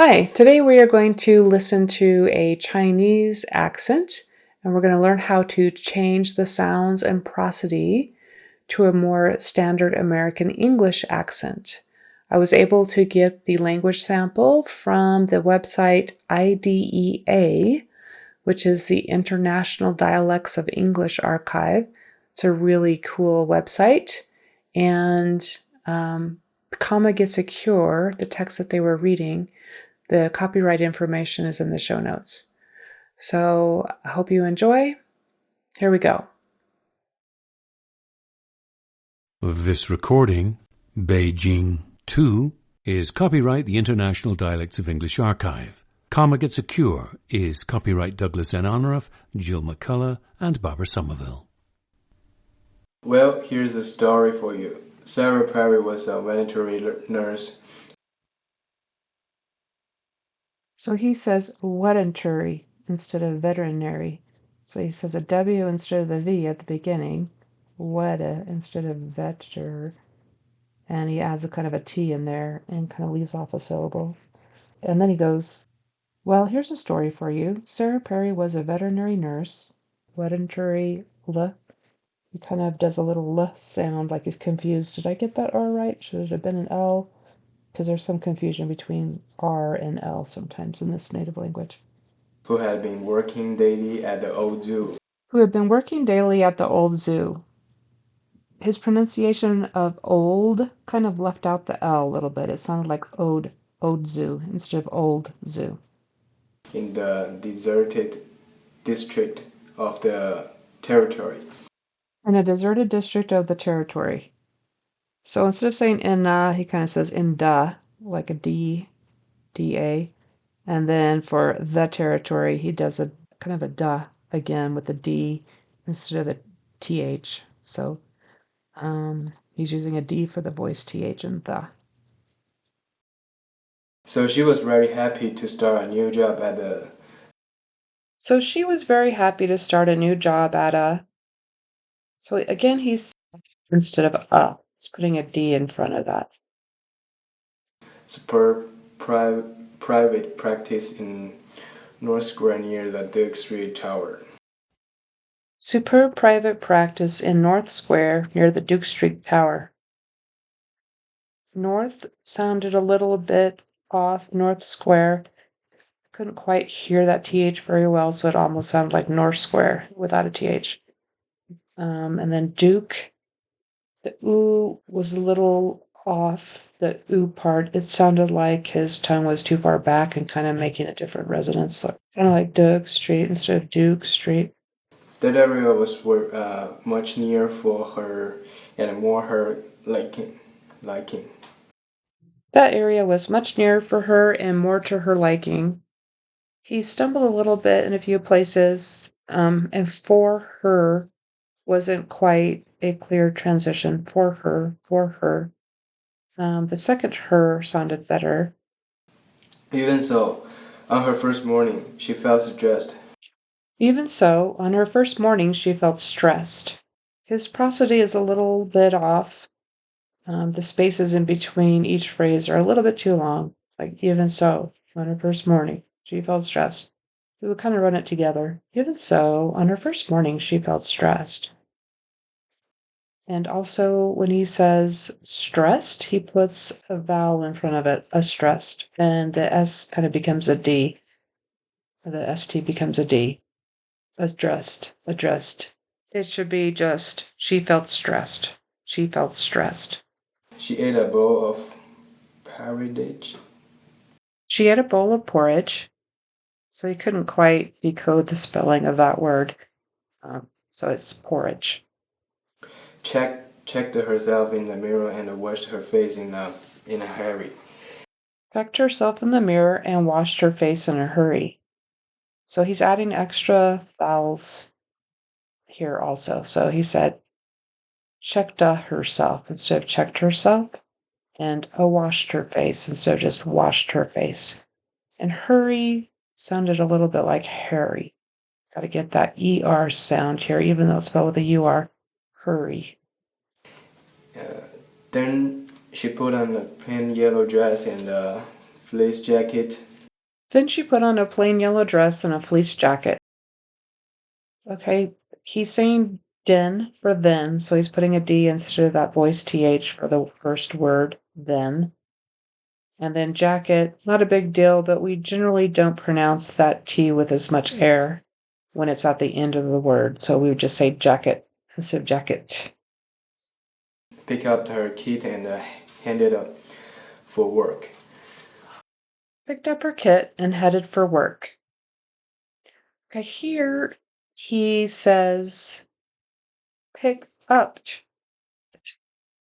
Hi, today we are going to listen to a Chinese accent, and we're going to learn how to change the sounds and prosody to a more standard American English accent. I was able to get the language sample from the website IDEA, which is the International Dialects of English Archive. It's a really cool website, and Comma Gets a Cure, the text that they were reading, the copyright information is in the show notes. So I hope you enjoy. Here we go. This recording, Beijing 2, is copyright the International Dialects of English Archive. Comma Gets a Cure is copyright Douglas N. Honorath, Jill McCullough, and Barbara Somerville. Well, here's a story for you. Sarah Perry was a veterinary nurse. So he says wedentary instead of veterinary. So he says a W instead of the V at the beginning, weta instead of veter, and he adds a kind of a T in there and kind of leaves off a syllable. And then he goes, well, here's a story for you. Sarah Perry was a veterinary nurse. Wedentary L. He kind of does a little L sound like he's confused. Did I get that R right? Should it have been an L? Because there's some confusion between R and L sometimes in this native language. Who had been working daily at the old zoo. Who had been working daily at the old zoo. His pronunciation of old kind of left out the L a little bit. It sounded like old zoo instead of old zoo. In the deserted district of the territory. In a deserted district of the territory. So instead of saying in, he kind of says in da, like a D, D-A. And then for the territory, he does a kind of a da again with the D instead of the TH. So he's using a D for the voice TH in the. So she was very happy to start a new job at the... So she was very happy to start a new job at a... So again, he's instead of he's putting a D in front of that. Superb private practice in North Square near the Duke Street Tower. Superb private practice in North Square near the Duke Street Tower. North sounded a little bit off. North Square. Couldn't quite hear that TH very well, so it almost sounded like North Square without a TH. And then Duke. The oo was a little off. The oo part, it sounded like his tongue was too far back and kind of making a different resonance. So kind of like Duke Street instead of Duke Street. That area was much nearer for her and more her liking. That area was much nearer for her and more to her liking. He stumbled a little bit in a few places, and for her wasn't quite a clear transition. For her. The second her sounded better. Even so, on her first morning, she felt stressed. Even so, on her first morning, she felt stressed. His prosody is a little bit off. The spaces in between each phrase are a little bit too long. Like, even so, on her first morning, she felt stressed. We would kind of run it together. Even so, on her first morning, she felt stressed. And also, when he says stressed, he puts a vowel in front of it, a stressed, and the S kind of becomes a D. The ST becomes a D. Addressed. It should be just, she felt stressed. She felt stressed. She ate a bowl of porridge. She ate a bowl of porridge. So he couldn't quite decode the spelling of that word. So it's porridge. Checked herself in the mirror and washed her face in a hurry. Checked herself in the mirror and washed her face in a hurry. So he's adding extra vowels here also. So he said checked herself instead of checked herself, and washed her face instead of just washed her face. And hurry sounded a little bit like Harry. Got to get that ER sound here, even though it's spelled with a UR. Hurry. Then she put on a plain yellow dress and a fleece jacket Then she put on a plain yellow dress and a fleece jacket. Okay, he's saying den for then, so he's putting a D instead of that voiced TH for the first word, then. And then jacket, not a big deal, but we generally don't pronounce that T with as much air when it's at the end of the word. So we would just say jacket instead of jacket. Pick up her kit and headed up for work. Picked up her kit and headed for work. Okay, here he says pick up.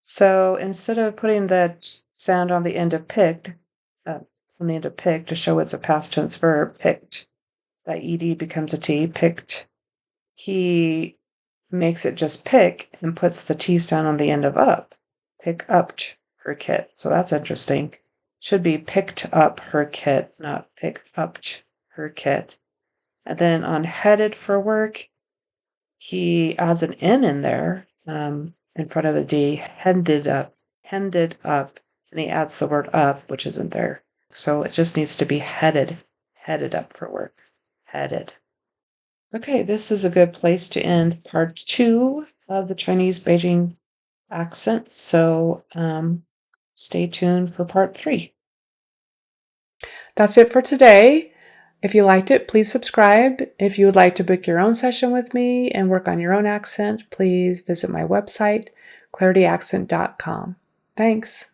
So instead of putting that sound on the end of picked, on the end of picked to show it's a past tense verb, picked, that ed becomes a T, picked. He makes it just pick and puts the T sound on the end of up. Pick up her kit. So that's interesting. Should be picked up her kit, not pick up her kit. And then on headed for work, he adds an N in there in front of the D, headed up, and he adds the word up, which isn't there. So it just needs to be headed up for work, headed. Okay, this is a good place to end part 2 of the Chinese Beijing accent. So stay tuned for part 3. That's it for today. If you liked it, please subscribe. If you would like to book your own session with me and work on your own accent, please visit my website, clarityaccent.com. Thanks.